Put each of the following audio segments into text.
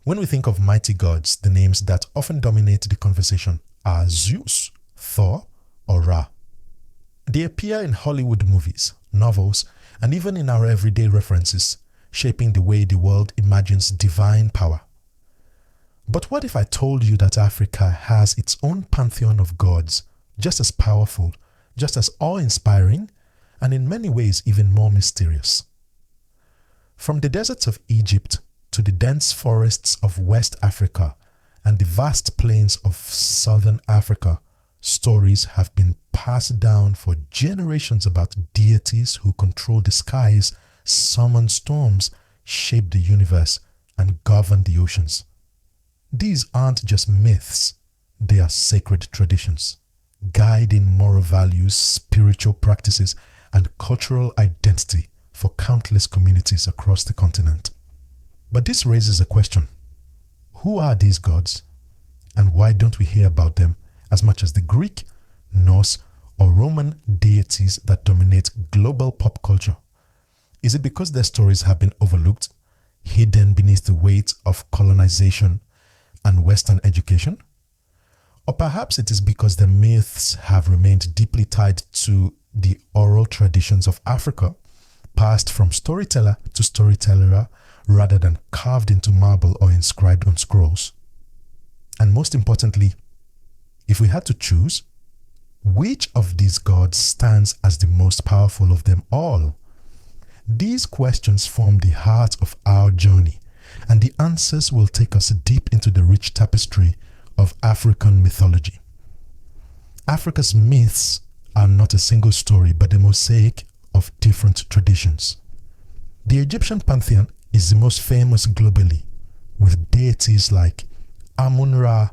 When we think of mighty gods, the names that often dominate the conversation are Zeus, Thor, or Ra. They appear in Hollywood movies, novels, and even in our everyday references, shaping the way the world imagines divine power. But what if I told you that Africa has its own pantheon of gods, just as powerful, just as awe-inspiring, and in many ways even more mysterious? From the deserts of Egypt to the dense forests of West Africa and the vast plains of Southern Africa, stories have been passed down for generations about deities who control the skies, summon storms, shape the universe, and govern the oceans. These aren't just myths, they are sacred traditions, guiding moral values, spiritual practices, and cultural identity for countless communities across the continent. But this raises a question. Who are these gods? And why don't we hear about them as much as the Greek, Norse, or Roman deities that dominate global pop culture? Is it because their stories have been overlooked, hidden beneath the weight of colonization and Western education? Or perhaps it is because the myths have remained deeply tied to the oral traditions of Africa, passed from storyteller to storyteller rather than carved into marble or inscribed on scrolls. And most importantly, if we had to choose, which of these gods stands as the most powerful of them all? These questions form the heart of our journey, and the answers will take us deep into the rich tapestry of African mythology. Africa's myths are not a single story, but a mosaic of different traditions. The Egyptian pantheon is the most famous globally, with deities like Amun-Ra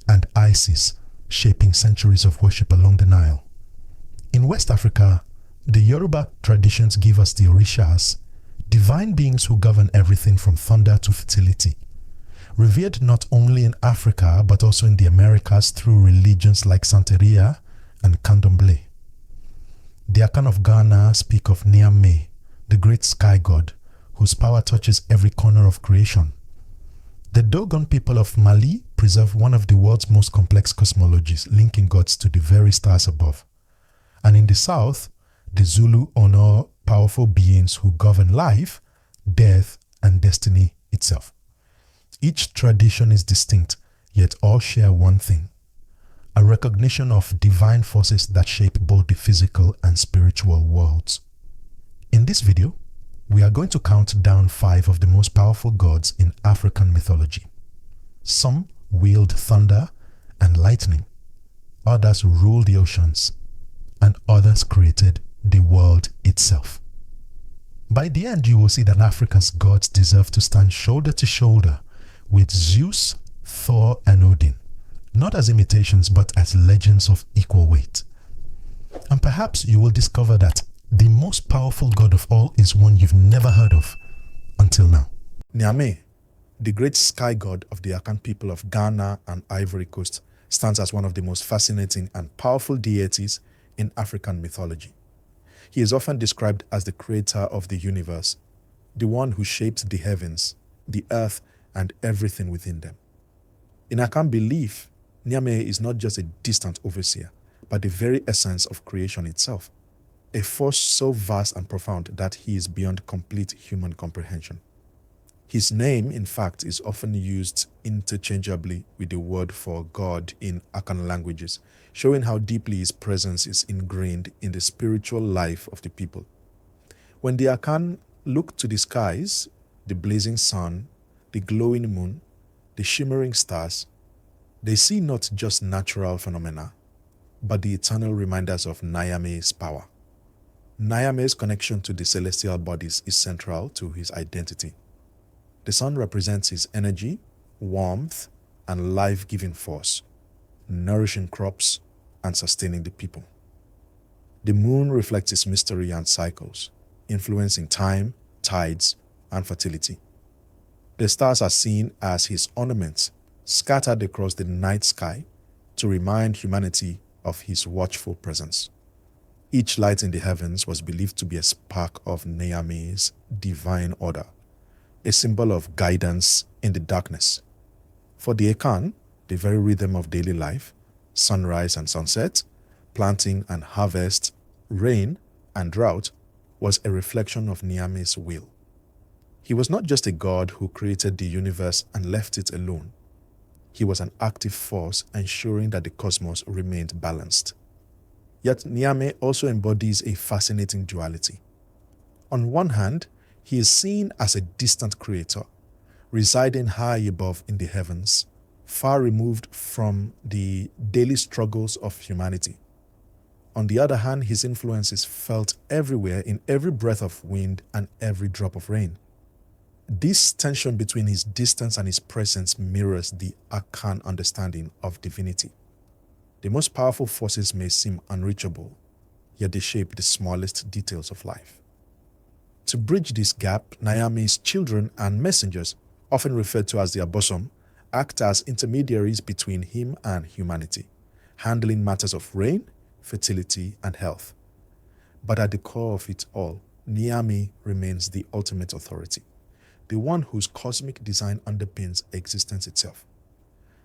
and Isis shaping centuries of worship along the Nile. In West Africa, the Yoruba traditions give us the Orishas, divine beings who govern everything from thunder to fertility, revered not only in Africa but also in the Americas through religions like Santeria and Candomblé. The Akan of Ghana speak of Nyame, the great sky god, whose power touches every corner of creation. The Dogon people of Mali preserve one of the world's most complex cosmologies, linking gods to the very stars above. And in the south, the Zulu honor powerful beings who govern life, death, and destiny itself. Each tradition is distinct, yet all share one thing: a recognition of divine forces that shape both the physical and spiritual worlds. In this video, we are going to count down 5 of the most powerful gods in African mythology. Some wield thunder and lightning, others rule the oceans, and others created the world itself. By the end, you will see that Africa's gods deserve to stand shoulder to shoulder with Zeus, Thor, and Odin, not as imitations but as legends of equal weight. And perhaps you will discover that the most powerful god of all is one you've never heard of until now. Nyame, the great sky god of the Akan people of Ghana and Ivory Coast, stands as one of the most fascinating and powerful deities in African mythology. He is often described as the creator of the universe, the one who shaped the heavens, the earth, and everything within them. In Akan belief, Nyame is not just a distant overseer, but the very essence of creation itself, a force so vast and profound that he is beyond complete human comprehension. His name, in fact, is often used interchangeably with the word for God in Akan languages, showing how deeply his presence is ingrained in the spiritual life of the people. When the Akan look to the skies, the blazing sun, the glowing moon, the shimmering stars, they see not just natural phenomena, but the eternal reminders of Nyame's power. Nyame's connection to the celestial bodies is central to his identity. The sun represents his energy, warmth, and life-giving force, nourishing crops and sustaining the people. The moon reflects his mystery and cycles, influencing time, tides, and fertility. The stars are seen as his ornaments, scattered across the night sky to remind humanity of his watchful presence. Each light in the heavens was believed to be a spark of Nyame's divine order, a symbol of guidance, in the darkness. For the Akan, the very rhythm of daily life, sunrise and sunset, planting and harvest, rain and drought, was a reflection of Nyame's will. He was not just a god who created the universe and left it alone. He was an active force ensuring that the cosmos remained balanced. Yet Nyame also embodies a fascinating duality. On one hand, he is seen as a distant creator, residing high above in the heavens, far removed from the daily struggles of humanity. On the other hand, his influence is felt everywhere in every breath of wind and every drop of rain. This tension between his distance and his presence mirrors the Akan understanding of divinity. The most powerful forces may seem unreachable, yet they shape the smallest details of life. To bridge this gap, Nyame's children and messengers, often referred to as the Abosom, act as intermediaries between him and humanity, handling matters of rain, fertility, and health. But at the core of it all, Nyame remains the ultimate authority, the one whose cosmic design underpins existence itself.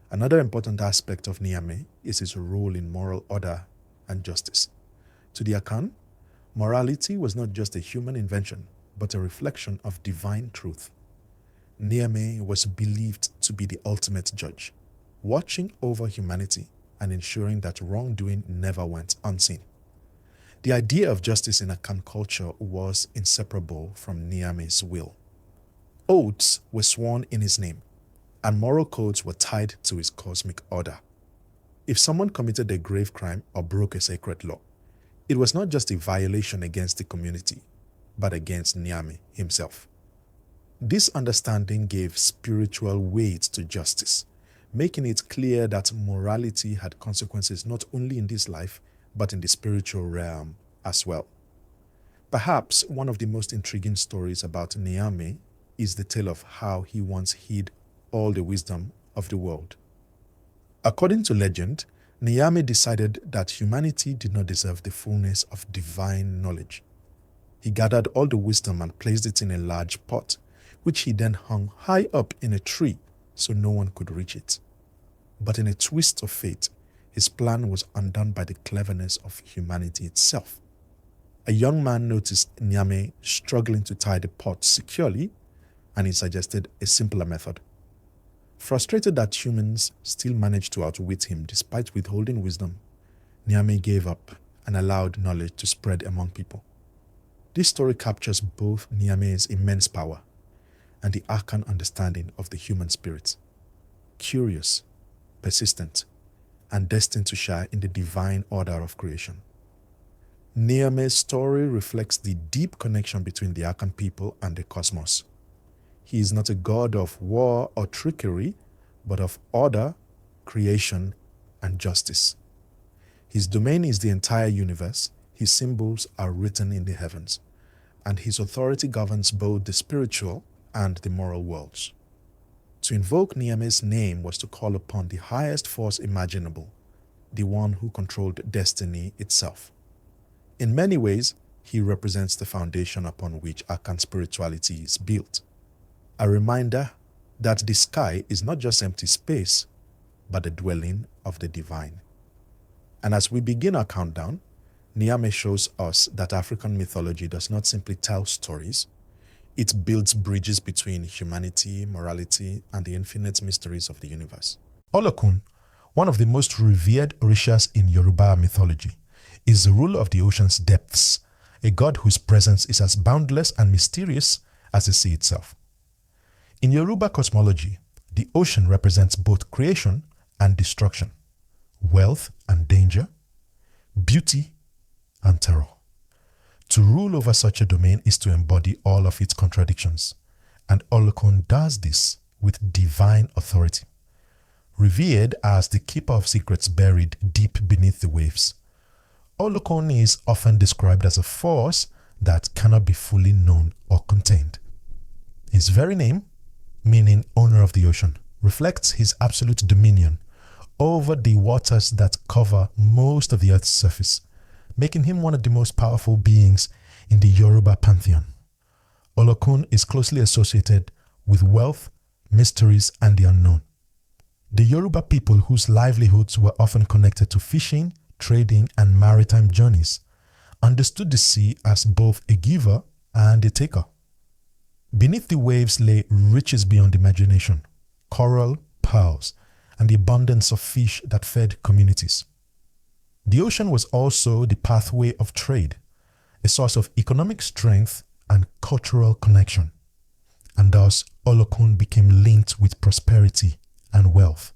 Another important aspect of Nyame is his role in moral order and justice. To the Akan, morality was not just a human invention, but a reflection of divine truth. Nyame was believed to be the ultimate judge, watching over humanity and ensuring that wrongdoing never went unseen. The idea of justice in Akan culture was inseparable from Nyame's will. Oaths were sworn in his name, and moral codes were tied to his cosmic order. If someone committed a grave crime or broke a sacred law, it was not just a violation against the community, but against Nyame himself. This understanding gave spiritual weight to justice, making it clear that morality had consequences not only in this life, but in the spiritual realm as well. Perhaps one of the most intriguing stories about Nyame is the tale of how he once hid all the wisdom of the world. According to legend, Nyame decided that humanity did not deserve the fullness of divine knowledge. He gathered all the wisdom and placed it in a large pot, which he then hung high up in a tree so no one could reach it. But in a twist of fate, his plan was undone by the cleverness of humanity itself. A young man noticed Nyame struggling to tie the pot securely, and he suggested a simpler method. Frustrated that humans still managed to outwit him despite withholding wisdom, Nyame gave up and allowed knowledge to spread among people. This story captures both Nyame's immense power and the Akan understanding of the human spirit, curious, persistent, and destined to share in the divine order of creation. Nyame's story reflects the deep connection between the Akan people and the cosmos. He is not a god of war or trickery, but of order, creation, and justice. His domain is the entire universe, his symbols are written in the heavens, and his authority governs both the spiritual and the moral worlds. To invoke Nyame's name was to call upon the highest force imaginable, the one who controlled destiny itself. In many ways, he represents the foundation upon which Akan spirituality is built. A reminder that the sky is not just empty space, but the dwelling of the divine. And as we begin our countdown, Nyame shows us that African mythology does not simply tell stories, it builds bridges between humanity, morality, and the infinite mysteries of the universe. Olokun, one of the most revered orishas in Yoruba mythology, is the ruler of the ocean's depths, a god whose presence is as boundless and mysterious as the sea itself. In Yoruba cosmology, the ocean represents both creation and destruction, wealth and danger, beauty and terror. To rule over such a domain is to embody all of its contradictions, and Olokun does this with divine authority. Revered as the keeper of secrets buried deep beneath the waves, Olokun is often described as a force that cannot be fully known or contained. His very name, meaning owner of the ocean, reflects his absolute dominion over the waters that cover most of the earth's surface, making him one of the most powerful beings in the Yoruba pantheon. Olokun is closely associated with wealth, mysteries, and the unknown. The Yoruba people, whose livelihoods were often connected to fishing, trading, and maritime journeys, understood the sea as both a giver and a taker. Beneath the waves lay riches beyond imagination, coral, pearls, and the abundance of fish that fed communities. The ocean was also the pathway of trade, a source of economic strength and cultural connection, and thus Olokun became linked with prosperity and wealth.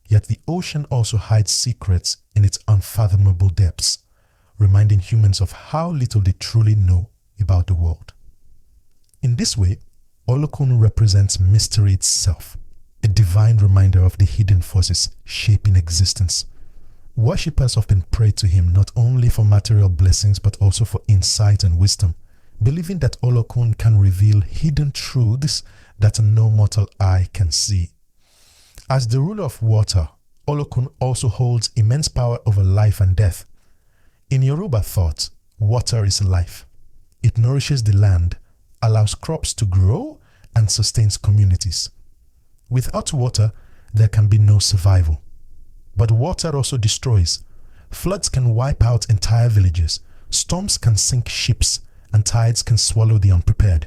Yet the ocean also hides secrets in its unfathomable depths, reminding humans of how little they truly know about the world. In this way, Olokun represents mystery itself, a divine reminder of the hidden forces shaping existence. Worshippers often pray to him not only for material blessings but also for insight and wisdom, believing that Olokun can reveal hidden truths that no mortal eye can see. As the ruler of water, Olokun also holds immense power over life and death. In Yoruba thought, water is life. It nourishes the land, allows crops to grow, and sustains communities. Without water, there can be no survival. But water also destroys. Floods can wipe out entire villages, storms can sink ships, and tides can swallow the unprepared.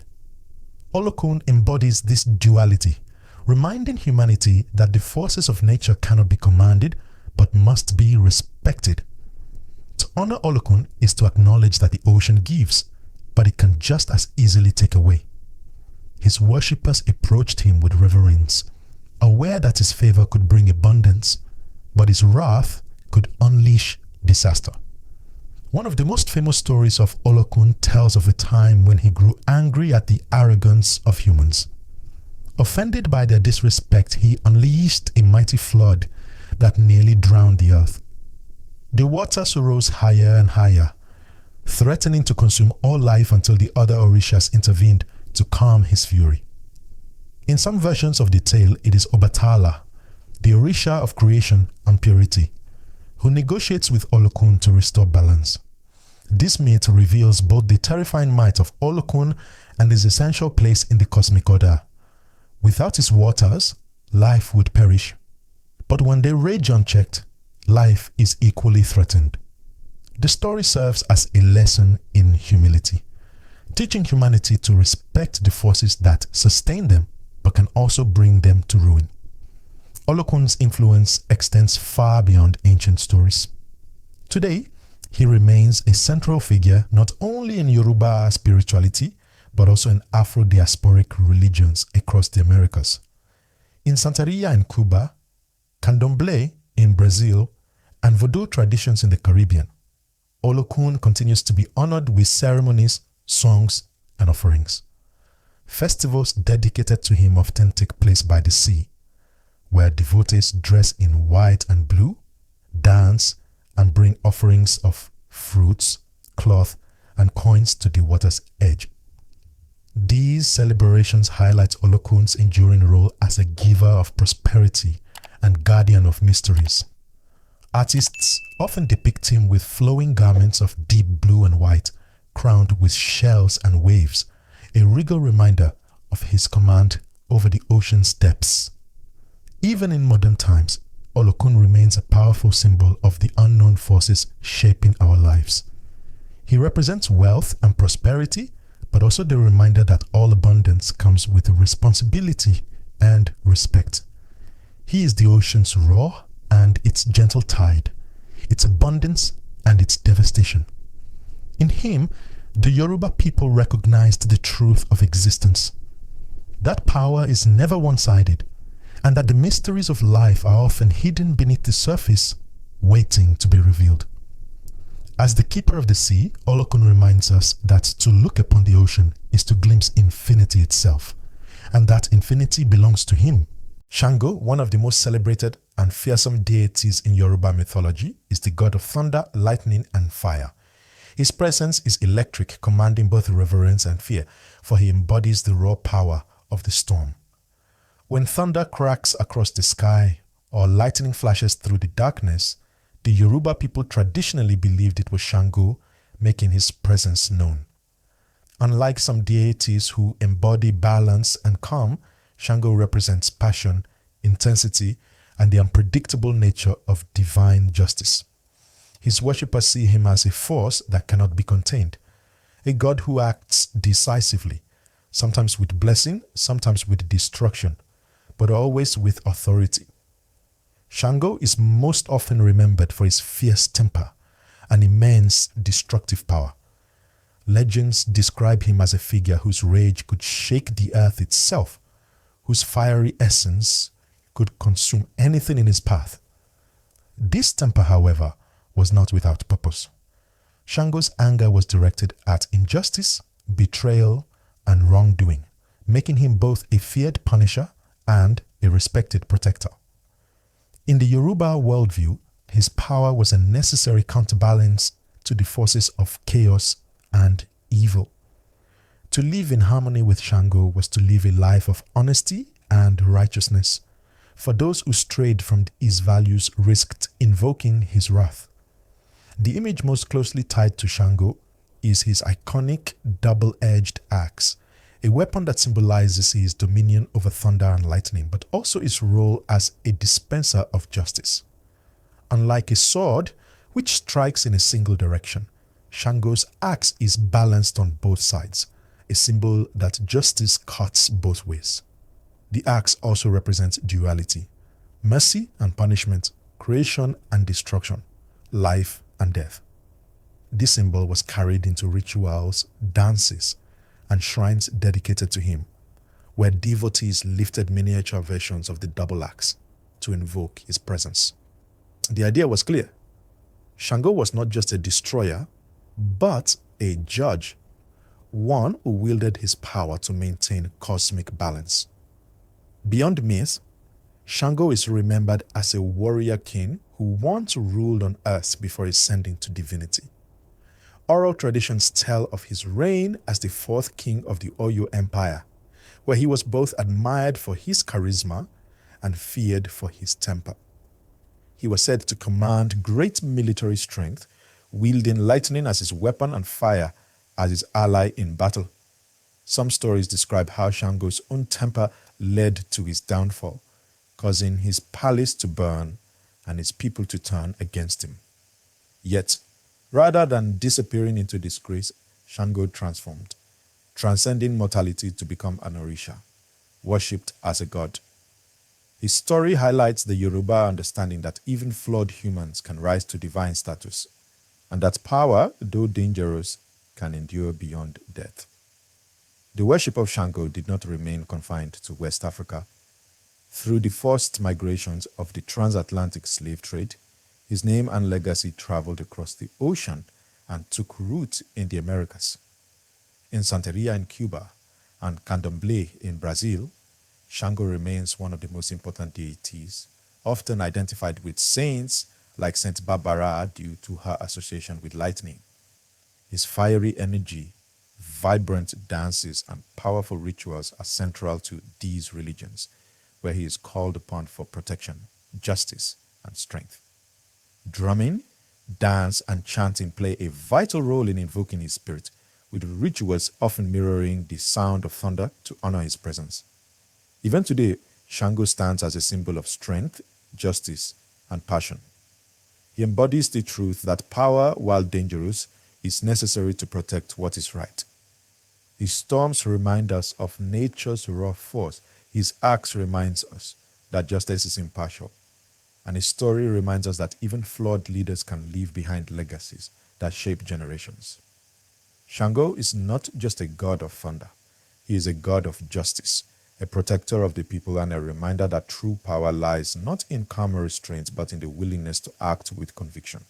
Olokun embodies this duality, reminding humanity that the forces of nature cannot be commanded, but must be respected. To honor Olokun is to acknowledge that the ocean gives, but it can just as easily take away. His worshippers approached him with reverence, aware that his favor could bring abundance, but his wrath could unleash disaster. One of the most famous stories of Olokun tells of a time when he grew angry at the arrogance of humans. Offended by their disrespect, he unleashed a mighty flood that nearly drowned the earth. The waters rose higher and higher, threatening to consume all life until the other Orishas intervened to calm his fury. In some versions of the tale, it is Obatala, the Orisha of creation and purity, who negotiates with Olokun to restore balance. This myth reveals both the terrifying might of Olokun and his essential place in the cosmic order. Without his waters, life would perish. But when they rage unchecked, life is equally threatened. The story serves as a lesson in humility, teaching humanity to respect the forces that sustain them but can also bring them to ruin. Olokun's influence extends far beyond ancient stories. Today, he remains a central figure not only in Yoruba spirituality, but also in Afro-diasporic religions across the Americas. In Santeria in Cuba, Candomblé in Brazil, and Vodou traditions in the Caribbean, Olokun continues to be honored with ceremonies, songs, and offerings. Festivals dedicated to him often take place by the sea, where devotees dress in white and blue, dance, and bring offerings of fruits, cloth, and coins to the water's edge. These celebrations highlight Olokun's enduring role as a giver of prosperity and guardian of mysteries. Artists often depict him with flowing garments of deep blue and white, crowned with shells and waves, a regal reminder of his command over the ocean's depths. Even in modern times, Olokun remains a powerful symbol of the unknown forces shaping our lives. He represents wealth and prosperity, but also the reminder that all abundance comes with responsibility and respect. He is the ocean's roar and its gentle tide, its abundance and its devastation. In him, the Yoruba people recognized the truth of existence. That power is never one-sided, and that the mysteries of life are often hidden beneath the surface, waiting to be revealed. As the keeper of the sea, Olokun reminds us that to look upon the ocean is to glimpse infinity itself, and that infinity belongs to him. Shango, one of the most celebrated and fearsome deities in Yoruba mythology, is the god of thunder, lightning, and fire. His presence is electric, commanding both reverence and fear, for he embodies the raw power of the storm. When thunder cracks across the sky or lightning flashes through the darkness, the Yoruba people traditionally believed it was Shango making his presence known. Unlike some deities who embody balance and calm, Shango represents passion, intensity, and the unpredictable nature of divine justice. His worshippers see him as a force that cannot be contained, a god who acts decisively, sometimes with blessing, sometimes with destruction, but always with authority. Shango is most often remembered for his fierce temper and immense destructive power. Legends describe him as a figure whose rage could shake the earth itself, whose fiery essence could consume anything in his path. This temper, however, was not without purpose. Shango's anger was directed at injustice, betrayal, and wrongdoing, making him both a feared punisher and a respected protector. In the Yoruba worldview, his power was a necessary counterbalance to the forces of chaos and evil. To live in harmony with Shango was to live a life of honesty and righteousness. For those who strayed from his values risked invoking his wrath. The image most closely tied to Shango is his iconic double-edged axe, a weapon that symbolizes his dominion over thunder and lightning, but also his role as a dispenser of justice. Unlike a sword, which strikes in a single direction, Shango's axe is balanced on both sides, a symbol that justice cuts both ways. The axe also represents duality, mercy and punishment, creation and destruction, life and death. This symbol was carried into rituals, dances, and shrines dedicated to him, where devotees lifted miniature versions of the double axe to invoke his presence. The idea was clear. Shango was not just a destroyer, but a judge, one who wielded his power to maintain cosmic balance. Beyond myth, Shango is remembered as a warrior king who once ruled on earth before ascending to divinity. Oral traditions tell of his reign as the fourth king of the Oyo Empire, where he was both admired for his charisma and feared for his temper. He was said to command great military strength, wielding lightning as his weapon and fire as his ally in battle. Some stories describe how Shango's own temper led to his downfall, causing his palace to burn and his people to turn against him. Yet, rather than disappearing into disgrace, Shango transformed, transcending mortality to become an Orisha, worshipped as a god. His story highlights the Yoruba understanding that even flawed humans can rise to divine status, and that power, though dangerous, can endure beyond death. The worship of Shango did not remain confined to West Africa. Through the forced migrations of the transatlantic slave trade, his name and legacy traveled across the ocean and took root in the Americas. In Santeria in Cuba and Candomblé in Brazil, Shango remains one of the most important deities, often identified with saints like Saint Barbara due to her association with lightning. His fiery energy, vibrant dances, and powerful rituals are central to these religions, where he is called upon for protection, justice, and strength. Drumming, dance, and chanting play a vital role in invoking his spirit, with rituals often mirroring the sound of thunder to honor his presence. Even today, Shango stands as a symbol of strength, justice, and passion. He embodies the truth that power, while dangerous, is necessary to protect what is right. His storms remind us of nature's raw force. His axe reminds us that justice is impartial. And his story reminds us that even flawed leaders can leave behind legacies that shape generations. Shango is not just a god of thunder. He is a god of justice, a protector of the people, and a reminder that true power lies not in calm restraint, but in the willingness to act with conviction.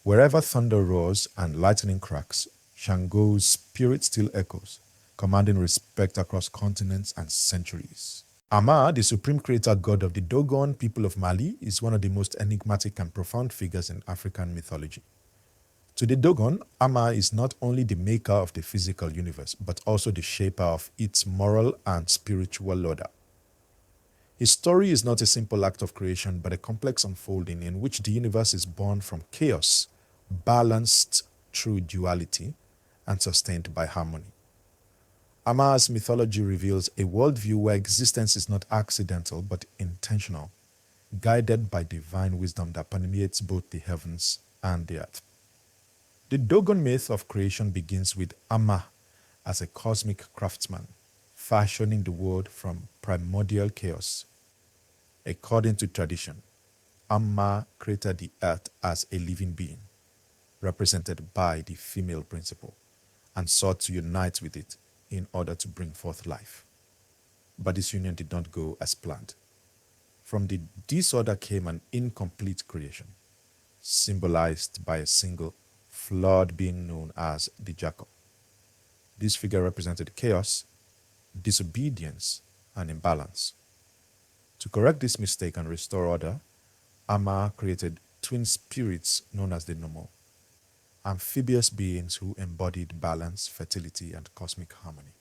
Wherever thunder roars and lightning cracks, Shango's spirit still echoes, commanding respect across continents and centuries. Amma, the supreme creator god of the Dogon people of Mali, is one of the most enigmatic and profound figures in African mythology. To the Dogon, Amma is not only the maker of the physical universe, but also the shaper of its moral and spiritual order. His story is not a simple act of creation, but a complex unfolding in which the universe is born from chaos, balanced through duality, and sustained by harmony. Amma's mythology reveals a worldview where existence is not accidental but intentional, guided by divine wisdom that permeates both the heavens and the earth. The Dogon myth of creation begins with Amma as a cosmic craftsman, fashioning the world from primordial chaos. According to tradition, Amma created the earth as a living being, represented by the female principle, and sought to unite with it in order to bring forth life. But this union did not go as planned. From the disorder came an incomplete creation, symbolized by a single flawed being known as the jackal. This figure represented chaos, disobedience, and imbalance. To correct this mistake and restore order, Amma created twin spirits known as the Nomo, amphibious beings who embodied balance, fertility, and cosmic harmony.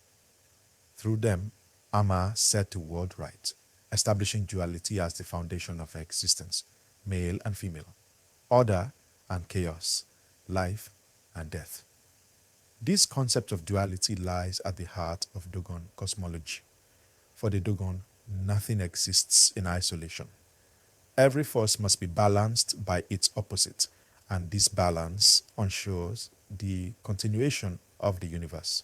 Through them, Amma set the world right, establishing duality as the foundation of existence, male and female, order and chaos, life and death. This concept of duality lies at the heart of Dogon cosmology. For the Dogon, nothing exists in isolation. Every force must be balanced by its opposite, and this balance ensures the continuation of the universe.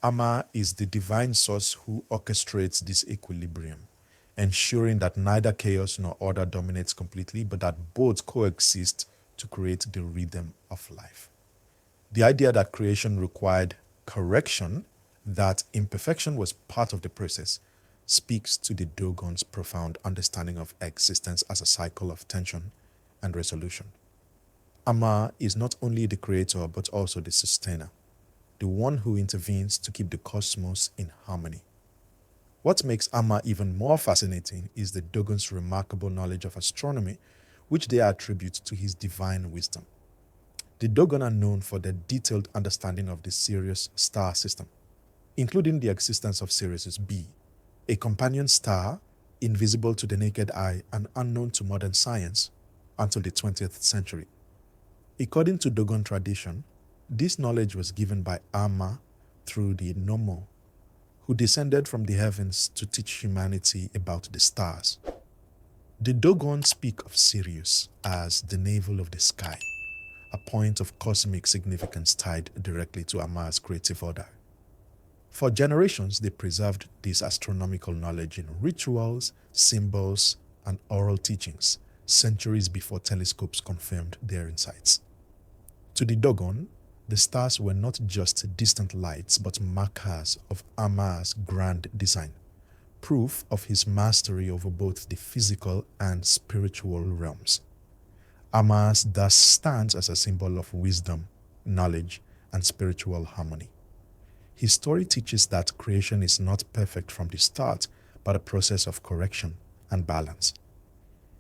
Amma is the divine source who orchestrates this equilibrium, ensuring that neither chaos nor order dominates completely, but that both coexist to create the rhythm of life. The idea that creation required correction, that imperfection was part of the process, speaks to the Dogon's profound understanding of existence as a cycle of tension and resolution. Amma is not only the creator but also the sustainer, the one who intervenes to keep the cosmos in harmony. What makes Amma even more fascinating is the Dogon's remarkable knowledge of astronomy, which they attribute to his divine wisdom. The Dogon are known for their detailed understanding of the Sirius star system, including the existence of Sirius B, a companion star invisible to the naked eye and unknown to modern science until the 20th century. According to Dogon tradition, this knowledge was given by Amma through the Nomo, who descended from the heavens to teach humanity about the stars. The Dogon speak of Sirius as the navel of the sky, a point of cosmic significance tied directly to Amma's creative order. For generations, they preserved this astronomical knowledge in rituals, symbols, and oral teachings, centuries before telescopes confirmed their insights. To the Dogon, the stars were not just distant lights, but markers of Amma's grand design, proof of his mastery over both the physical and spiritual realms. Amma thus stands as a symbol of wisdom, knowledge, and spiritual harmony. His story teaches that creation is not perfect from the start, but a process of correction and balance.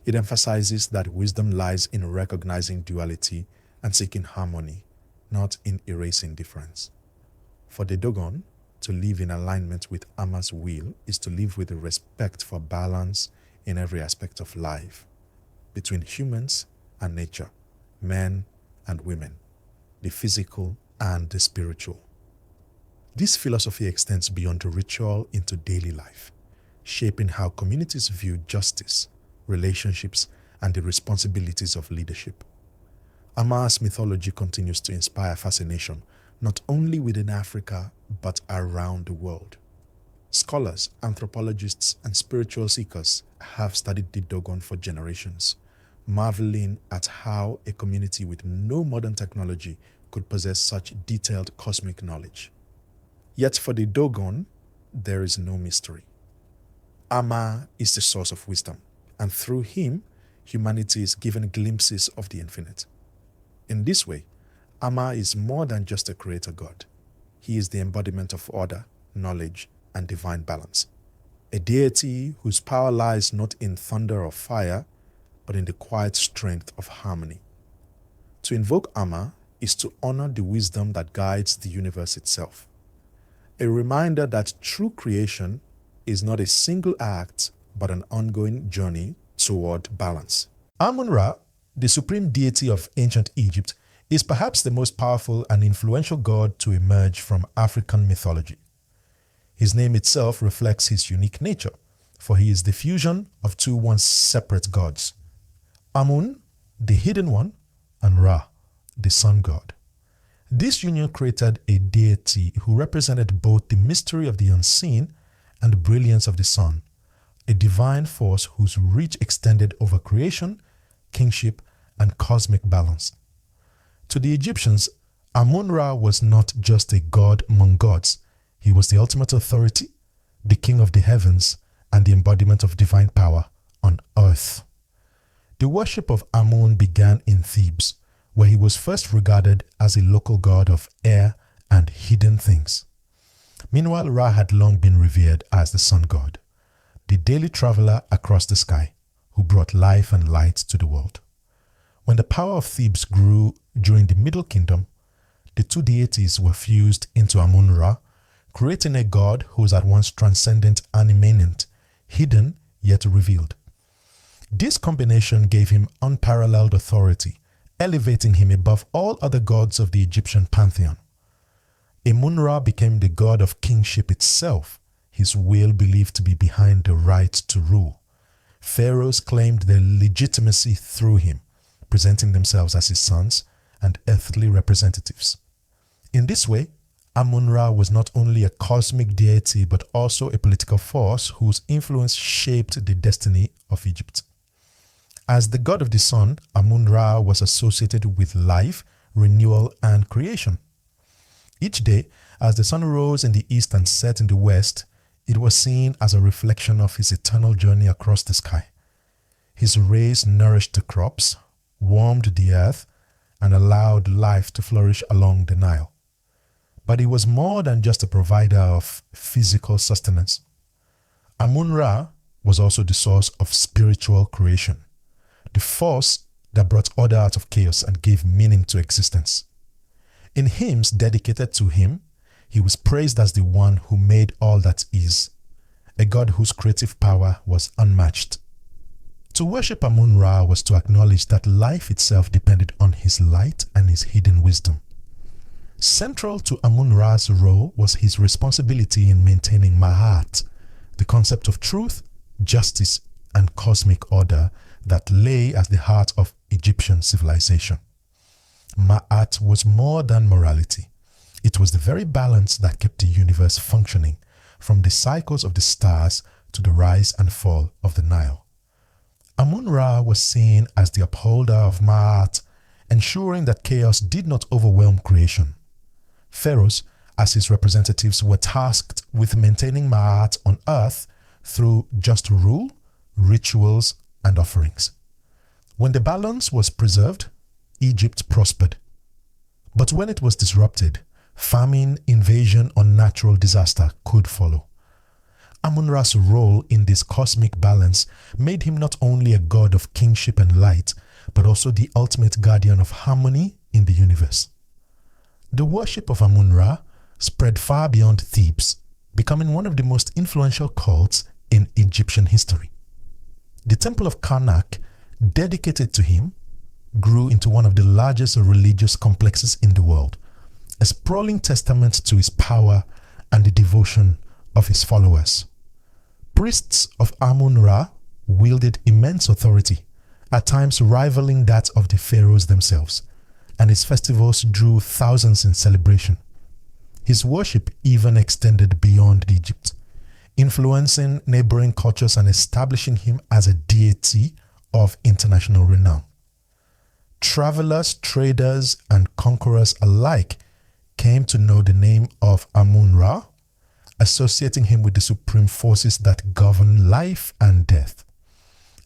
It emphasizes that wisdom lies in recognizing duality and seeking harmony, not in erasing difference. For the Dogon, to live in alignment with Amma's will is to live with respect for balance in every aspect of life, between humans and nature, men and women, the physical and the spiritual. This philosophy extends beyond ritual into daily life, shaping how communities view justice, relationships, and the responsibilities of leadership. Amma's mythology continues to inspire fascination not only within Africa but around the world. Scholars, anthropologists, and spiritual seekers have studied the Dogon for generations, marveling at how a community with no modern technology could possess such detailed cosmic knowledge. Yet for the Dogon, there is no mystery. Amma is the source of wisdom, and through him, humanity is given glimpses of the infinite. In this way, Amma is more than just a creator god. He is the embodiment of order, knowledge, and divine balance. A deity whose power lies not in thunder or fire, but in the quiet strength of harmony. To invoke Amma is to honor the wisdom that guides the universe itself. A reminder that true creation is not a single act, but an ongoing journey toward balance. Amun-Ra, the supreme deity of ancient Egypt, is perhaps the most powerful and influential god to emerge from African mythology. His name itself reflects his unique nature, for he is the fusion of two once separate gods, Amun, the hidden one, and Ra, the sun god. This union created a deity who represented both the mystery of the unseen and the brilliance of the sun, a divine force whose reach extended over creation, kingship, and cosmic balance. To the Egyptians, Amun-Ra was not just a god among gods. He was the ultimate authority, the king of the heavens, and the embodiment of divine power on earth. The worship of Amun began in Thebes, where he was first regarded as a local god of air and hidden things. Meanwhile, Ra had long been revered as the sun god, the daily traveler across the sky, who brought life and light to the world. When the power of Thebes grew during the Middle Kingdom, the two deities were fused into Amun-Ra, creating a god who was at once transcendent and immanent, hidden yet revealed. This combination gave him unparalleled authority, elevating him above all other gods of the Egyptian pantheon. Amun-Ra became the god of kingship itself, his will believed to be behind the right to rule. Pharaohs claimed their legitimacy through him, presenting themselves as his sons and earthly representatives. In this way, Amun-Ra was not only a cosmic deity but also a political force whose influence shaped the destiny of Egypt. As the god of the sun, Amun-Ra was associated with life, renewal, and creation. Each day, as the sun rose in the east and set in the west, it was seen as a reflection of his eternal journey across the sky. His rays nourished the crops, warmed the earth, and allowed life to flourish along the Nile. But he was more than just a provider of physical sustenance. Amun-Ra was also the source of spiritual creation, the force that brought order out of chaos and gave meaning to existence. In hymns dedicated to him, he was praised as the one who made all that is, a god whose creative power was unmatched. To worship Amun-Ra was to acknowledge that life itself depended on his light and his hidden wisdom. Central to Amun-Ra's role was his responsibility in maintaining Ma'at, the concept of truth, justice, and cosmic order that lay at the heart of Egyptian civilization. Ma'at was more than morality. It was the very balance that kept the universe functioning, from the cycles of the stars to the rise and fall of the Nile. Amun-Ra was seen as the upholder of Ma'at, ensuring that chaos did not overwhelm creation. Pharaohs, as his representatives, were tasked with maintaining Ma'at on earth through just rule, rituals, and offerings. When the balance was preserved, Egypt prospered. But when it was disrupted, famine, invasion, or natural disaster could follow. Amun-Ra's role in this cosmic balance made him not only a god of kingship and light, but also the ultimate guardian of harmony in the universe. The worship of Amun-Ra spread far beyond Thebes, becoming one of the most influential cults in Egyptian history. The Temple of Karnak, dedicated to him, grew into one of the largest religious complexes in the world, a sprawling testament to his power and the devotion of his followers. Priests of Amun-Ra wielded immense authority, at times rivaling that of the pharaohs themselves, and his festivals drew thousands in celebration. His worship even extended beyond Egypt, influencing neighboring cultures and establishing him as a deity of international renown. Travelers, traders, and conquerors alike came to know the name of Amun-Ra, associating him with the supreme forces that govern life and death.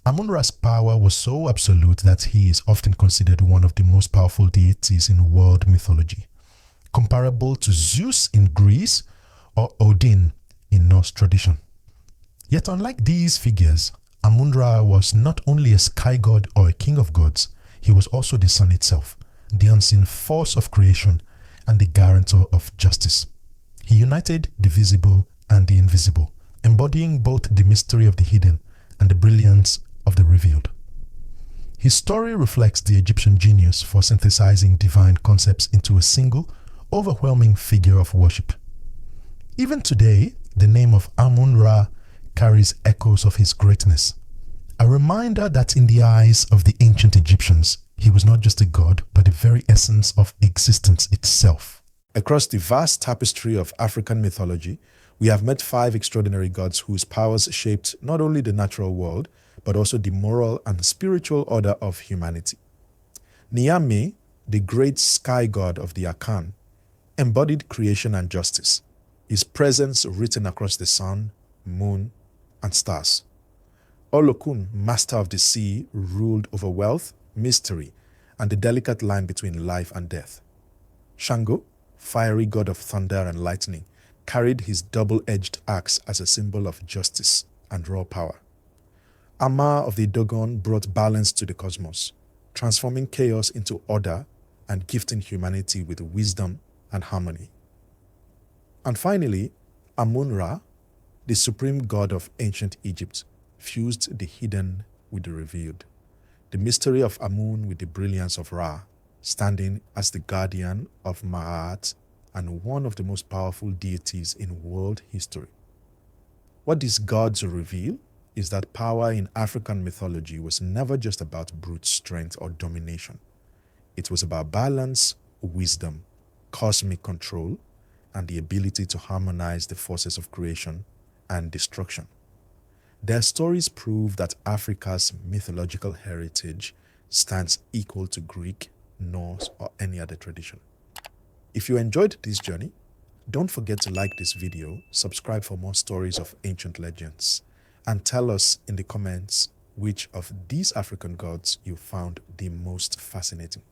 Amun-Ra's power was so absolute that he is often considered one of the most powerful deities in world mythology, comparable to Zeus in Greece or Odin in Norse tradition. Yet unlike these figures, Amun-Ra was not only a sky god or a king of gods, he was also the sun itself, the unseen force of creation and the guarantor of justice. He united the visible and the invisible, embodying both the mystery of the hidden and the brilliance of the revealed. His story reflects the Egyptian genius for synthesizing divine concepts into a single, overwhelming figure of worship. Even today, the name of Amun-Ra carries echoes of his greatness. A reminder that in the eyes of the ancient Egyptians, he was not just a god, but the very essence of existence itself. Across the vast tapestry of African mythology, we have met 5 extraordinary gods whose powers shaped not only the natural world, but also the moral and spiritual order of humanity. Nyame, the great sky god of the Akan, embodied creation and justice, his presence written across the sun, moon, and stars. Olokun, master of the sea, ruled over wealth, mystery, and the delicate line between life and death. Shango, fiery god of thunder and lightning, carried his double-edged axe as a symbol of justice and raw power. Amma of the Dogon brought balance to the cosmos, transforming chaos into order and gifting humanity with wisdom and harmony. And finally, Amun-Ra, the supreme god of ancient Egypt, fused the hidden with the revealed. The mystery of Amun with the brilliance of Ra, standing as the guardian of Ma'at and one of the most powerful deities in world history. What these gods reveal is that power in African mythology was never just about brute strength or domination. It was about balance, wisdom, cosmic control, and the ability to harmonize the forces of creation and destruction. Their stories prove that Africa's mythological heritage stands equal to Greek, Norse, or any other tradition. If you enjoyed this journey, don't forget to like this video, subscribe for more stories of ancient legends, and tell us in the comments which of these African gods you found the most fascinating.